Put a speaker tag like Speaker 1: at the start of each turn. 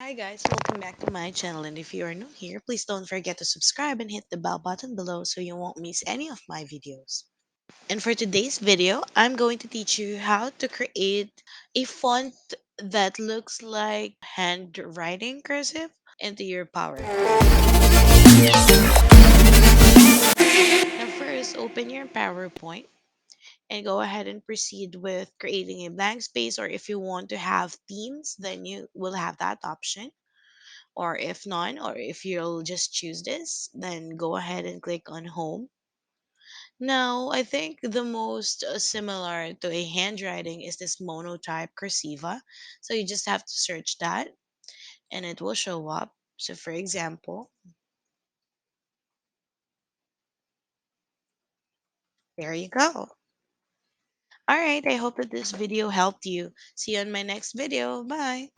Speaker 1: Hi guys, welcome back to my channel, and if you are new here, please don't forget to subscribe and hit the bell button below so you won't miss any of my videos. And for today's video, I'm going to teach you how to create a font that looks like handwriting cursive into your PowerPoint. Now first, open your PowerPoint and go ahead and proceed with creating a blank space, or if you want to have themes, then you will have that option. Or if none, or if you'll just choose this, then go ahead and click on home. Now I think the most similar to a handwriting is this monotype cursiva, so you just have to search that and it will show up. So for example, there you go. All right, I hope that this video helped you. See you on my next video. Bye.